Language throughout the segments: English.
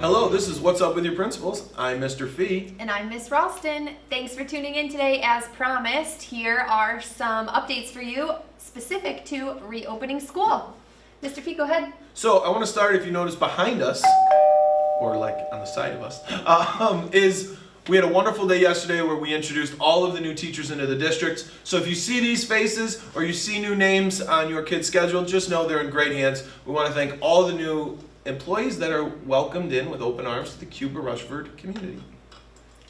Hello, this is What's Up With Your Principals. I'm Mr. Fee. And I'm Miss Ralston. Thanks for tuning in today. As promised, here are some updates for you specific to reopening school. Mr. Fee, go ahead. So I want to start, if you notice behind us, or like on the side of us, is we had a wonderful day yesterday where we introduced all of the new teachers into the district. So if you see these faces or you see new names on your kid's schedule, just know they're in great hands. We want to thank all the new employees that are welcomed in with open arms to the Cuba Rushford community.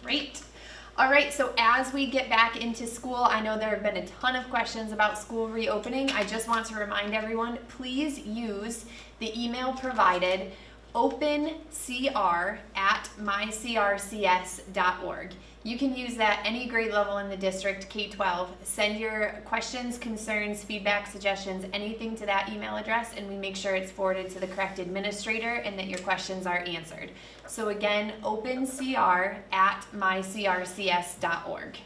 Great. All right, so as we get back into school, I know there have been a ton of questions about school reopening. I just want to remind everyone, please use the email provided, opencr@mycrcs.org. You can use that any grade level in the district, K-12. Send your questions, concerns, feedback, suggestions, anything to that email address, and we make sure it's forwarded to the correct administrator and that your questions are answered. So again, opencr@mycrcs.org.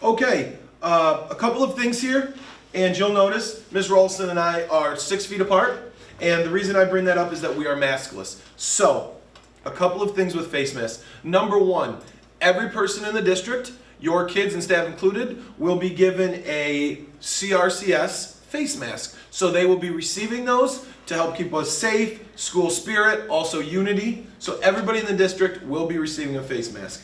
Okay, a couple of things here, and you'll notice Ms. Ralston and I are 6 feet apart, and the reason I bring that up is that we are maskless. So, a couple of things with face masks. Number one, every person in the district, your kids and staff included, will be given a CRCS face mask. So they will be receiving those to help keep us safe, school spirit, also unity. So everybody in the district will be receiving a face mask.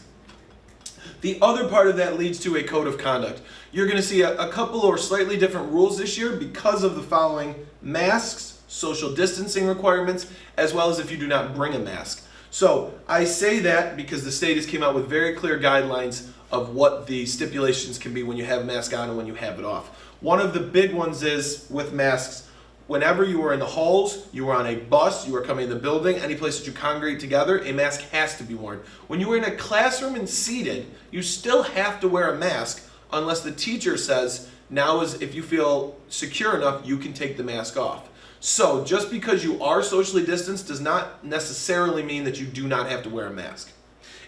The other part of that leads to a code of conduct. You're going to see a couple or slightly different rules this year because of the following: masks, social distancing requirements, as well as if you do not bring a mask. So I say that because the state has came out with very clear guidelines of what the stipulations can be when you have a mask on and when you have it off. One of the big ones is with masks, whenever you are in the halls, you are on a bus, you are coming in the building, any place that you congregate together, a mask has to be worn. When you are in a classroom and seated, you still have to wear a mask unless the teacher says, now is if you feel secure enough, you can take the mask off. So just because you are socially distanced does not necessarily mean that you do not have to wear a mask.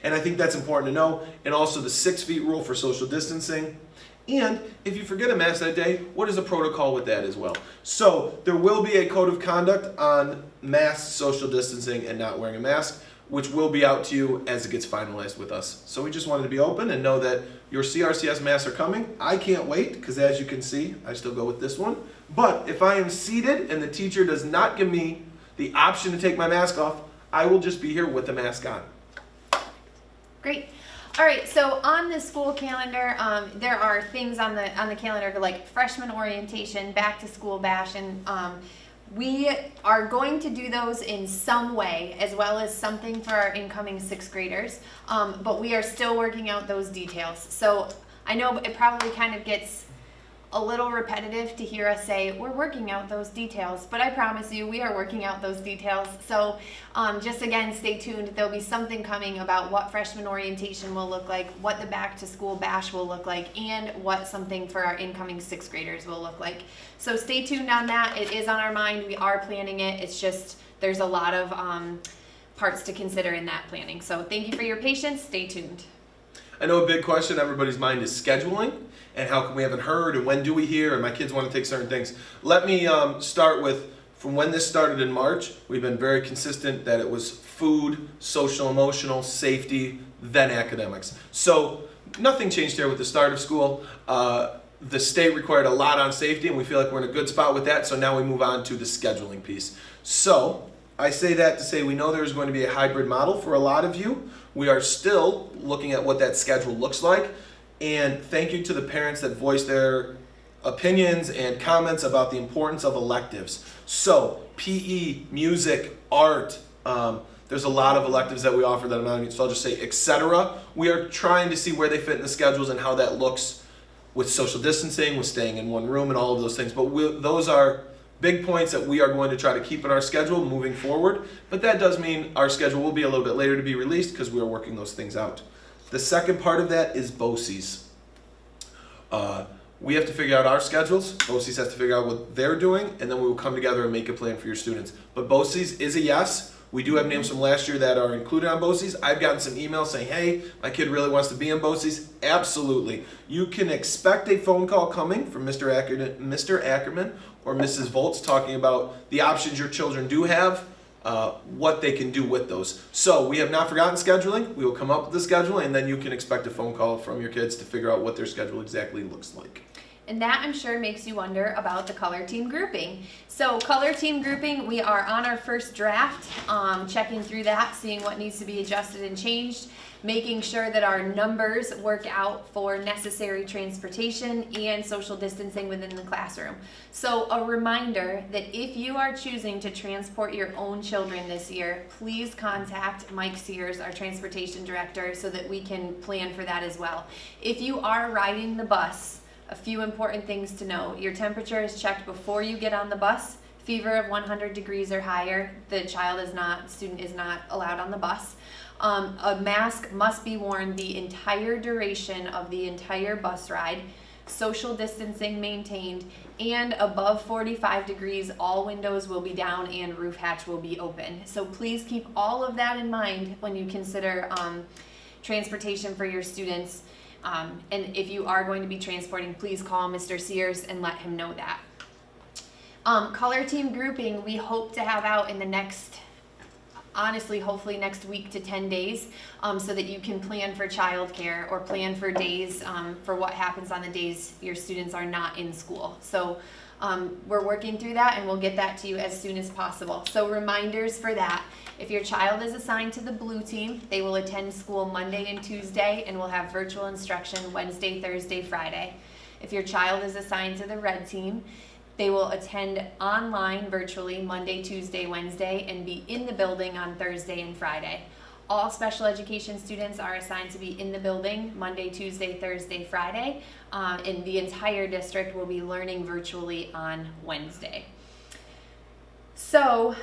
And I think that's important to know. And also the 6 feet rule for social distancing. And if you forget a mask that day, what is the protocol with that as well? So there will be a code of conduct on masks, social distancing, and not wearing a mask, which will be out to you as it gets finalized with us. So we just wanted to be open and know that your CRCS masks are coming. I can't wait, because as you can see, I still go with this one. But if I am seated and the teacher does not give me the option to take my mask off, I will just be here with the mask on. Great. All right, so on the school calendar, there are things on the calendar like freshman orientation, back to school bash, and we are going to do those in some way, as well as something for our incoming 6th graders, but we are still working out those details. So I know it probably kind of gets a little repetitive to hear us say we're working out those details, but I promise you we are working out those details. So just again, stay tuned. There'll be something coming about what freshman orientation will look like, what the back to school bash will look like, and what something for our incoming 6th graders will look like. So stay tuned on that. It is on our mind. We are planning it. It's just there's a lot of parts to consider in that planning. So thank you for your patience. Stay tuned. I know a big question on everybody's mind is scheduling, and how come we haven't heard, and when do we hear, and my kids want to take certain things. Let me start with, from when this started in March, we've been very consistent that it was food, social, emotional, safety, then academics. So nothing changed here with the start of school. The state required a lot on safety, and we feel like we're in a good spot with that, so now we move on to the scheduling piece. So I say that to say we know there's going to be a hybrid model for a lot of you. We are still looking at what that schedule looks like. And thank you to the parents that voiced their opinions and comments about the importance of electives. So PE, music, art, there's a lot of electives that we offer that I'm not, so I'll just say etc. We are trying to see where they fit in the schedules and how that looks with social distancing, with staying in one room and all of those things. But those are big points that we are going to try to keep in our schedule moving forward. But that does mean our schedule will be a little bit later to be released because we are working those things out. The second part of that is BOCES. We have to figure out our schedules. BOCES has to figure out what they're doing, and then we will come together and make a plan for your students. But BOCES is a yes. We do have names from last year that are included on BOCES. I've gotten some emails saying, hey, my kid really wants to be in BOCES. Absolutely. You can expect a phone call coming from Mr. Ackerman or Mrs. Volts talking about the options your children do have what they can do with those. So we have not forgotten scheduling. We will come up with the schedule, and then you can expect a phone call from your kids to figure out what their schedule exactly looks like. And that, I'm sure, makes you wonder about the color team grouping. So color team grouping, we are on our first draft, checking through that, seeing what needs to be adjusted and changed, making sure that our numbers work out for necessary transportation and social distancing within the classroom. So a reminder that if you are choosing to transport your own children this year, please contact Mike Sears, our transportation director, so that we can plan for that as well. If you are riding the bus, a few important things to know. Your temperature is checked before you get on the bus. Fever of 100 degrees or higher, the student is not allowed on the bus. A mask must be worn the entire duration of the entire bus ride. Social distancing maintained, and above 45 degrees, all windows will be down and roof hatch will be open. So please keep all of that in mind when you consider transportation for your students. And if you are going to be transporting, please call Mr. Sears and let him know that. Color team grouping, we hope to have out in the next, honestly, hopefully next week to 10 days, so that you can plan for childcare or plan for days, for what happens on the days your students are not in school. So we're working through that, and we'll get that to you as soon as possible. So reminders for that. If your child is assigned to the blue team, they will attend school Monday and Tuesday and will have virtual instruction Wednesday, Thursday, Friday. If your child is assigned to the red team, they will attend online virtually Monday, Tuesday, Wednesday, and be in the building on Thursday and Friday. All special education students are assigned to be in the building Monday, Tuesday, Thursday, Friday, and the entire district will be learning virtually on Wednesday. So,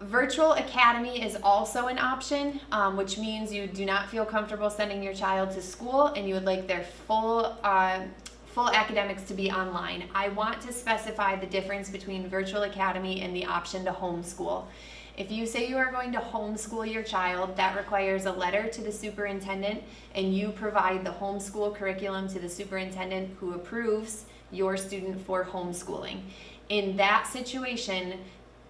Virtual Academy is also an option, which means you do not feel comfortable sending your child to school and you would like their full academics to be online. I want to specify the difference between Virtual Academy and the option to homeschool. If you say you are going to homeschool your child, that requires a letter to the superintendent, and you provide the homeschool curriculum to the superintendent who approves your student for homeschooling. In that situation,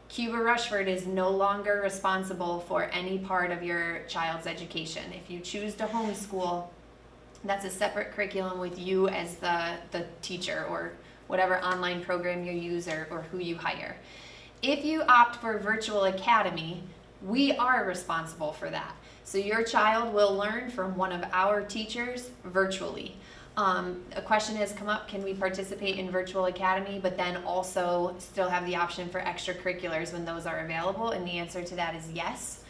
Cuba Rushford is no longer responsible for any part of your child's education. If you choose to homeschool, that's a separate curriculum with you as the teacher or whatever online program you use or who you hire. If you opt for Virtual Academy, we are responsible for that. So your child will learn from one of our teachers virtually. A question has come up, can we participate in Virtual Academy, but then also still have the option for extracurriculars when those are available? And the answer to that is yes.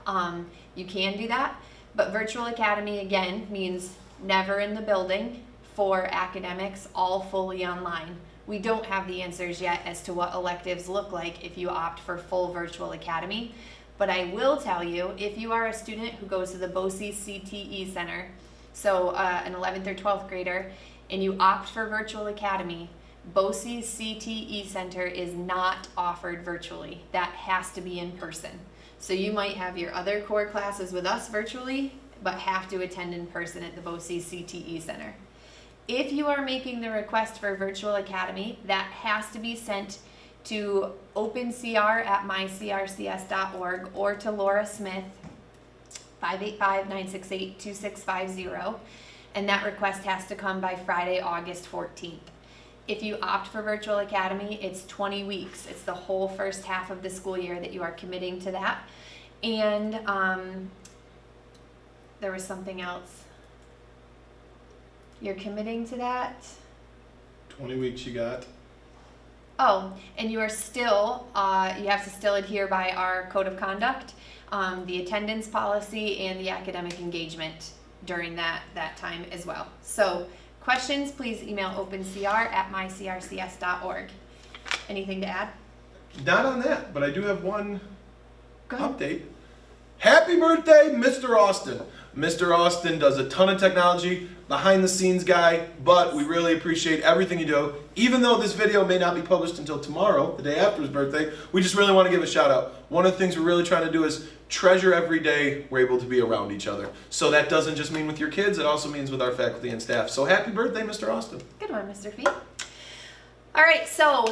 You can do that, but Virtual Academy, again, means never in the building for academics, all fully online. We don't have the answers yet as to what electives look like if you opt for full Virtual Academy, but I will tell you, if you are a student who goes to the BOCES CTE Center, so an 11th or 12th grader, and you opt for Virtual Academy, BOCES CTE Center is not offered virtually. That has to be in person. So you might have your other core classes with us virtually, but have to attend in person at the BOCES CTE Center. If you are making the request for Virtual Academy, that has to be sent to opencr@mycrcs.org or to Laura Smith, 585-968-2650, and that request has to come by Friday, August 14th. If you opt for Virtual Academy, it's 20 weeks. It's the whole first half of the school year that you are committing to that. And there was something else. You're committing to that? 20 weeks you got. Oh, and you are still, you have to still adhere by our Code of Conduct, the attendance policy, and the academic engagement during that time as well. So questions, please email opencr@mycrcs.org. Anything to add? Not on that, but I do have one update. Happy birthday, Mr. Austin. Mr. Austin does a ton of technology, behind the scenes guy, but we really appreciate everything you do. Even though this video may not be published until tomorrow, the day after his birthday, we just really want to give a shout out. One of the things we're really trying to do is treasure every day we're able to be around each other. So that doesn't just mean with your kids, it also means with our faculty and staff. So happy birthday, Mr. Austin. Good one, Mr. Fee. All right, so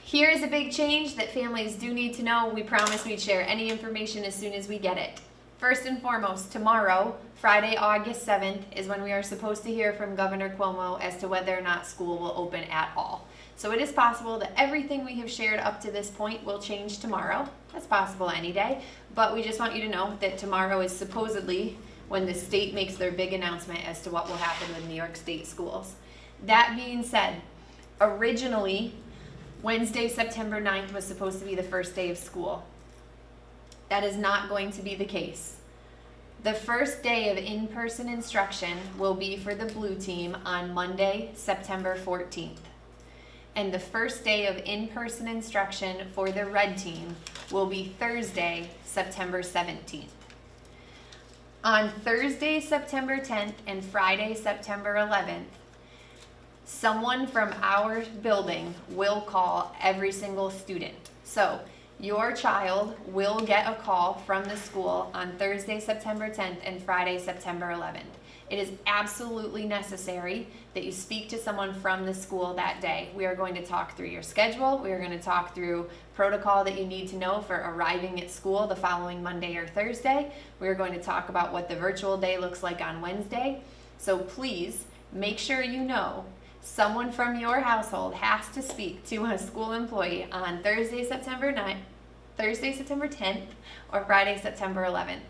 Here is a big change that families do need to know. We promised we'd share any information as soon as we get it. First and foremost, tomorrow, Friday, August 7th, is when we are supposed to hear from Governor Cuomo as to whether or not school will open at all. So it is possible that everything we have shared up to this point will change tomorrow. That's possible any day, but we just want you to know that tomorrow is supposedly when the state makes their big announcement as to what will happen with New York State schools. That being said, originally, Wednesday, September 9th was supposed to be the first day of school. That is not going to be the case. The first day of in-person instruction will be for the blue team on Monday, September 14th. And the first day of in-person instruction for the red team will be Thursday, September 17th. On Thursday, September 10th and Friday, September 11th, someone from our building will call every single student. So your child will get a call from the school on Thursday, September 10th and Friday, September 11th. It is absolutely necessary that you speak to someone from the school that day. We are going to talk through your schedule. We are going to talk through protocol that you need to know for arriving at school the following Monday or Thursday. We are going to talk about what the virtual day looks like on Wednesday. So please make sure you know someone from your household has to speak to a school employee on Thursday, September 9th, Thursday, September 10th, or Friday, September 11th.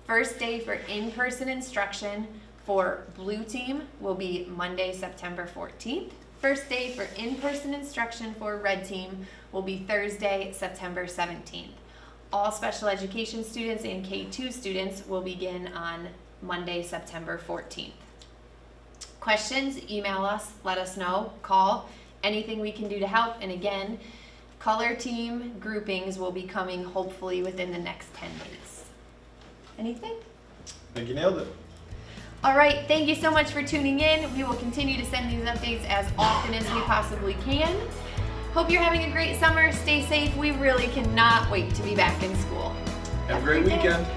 First day for in-person instruction for blue team will be Monday, September 14th. First day for in-person instruction for red team will be Thursday, September 17th. All special education students and K2 students will begin on Monday, September 14th. Questions, email us, let us know, call, anything we can do to help. And again, color team groupings will be coming hopefully within the next 10 days. Anything? I think you nailed it. All right, thank you so much for tuning in. We will continue to send these updates as often as we possibly can. Hope you're having a great summer. Stay safe. We really cannot wait to be back in school. Have a great weekend.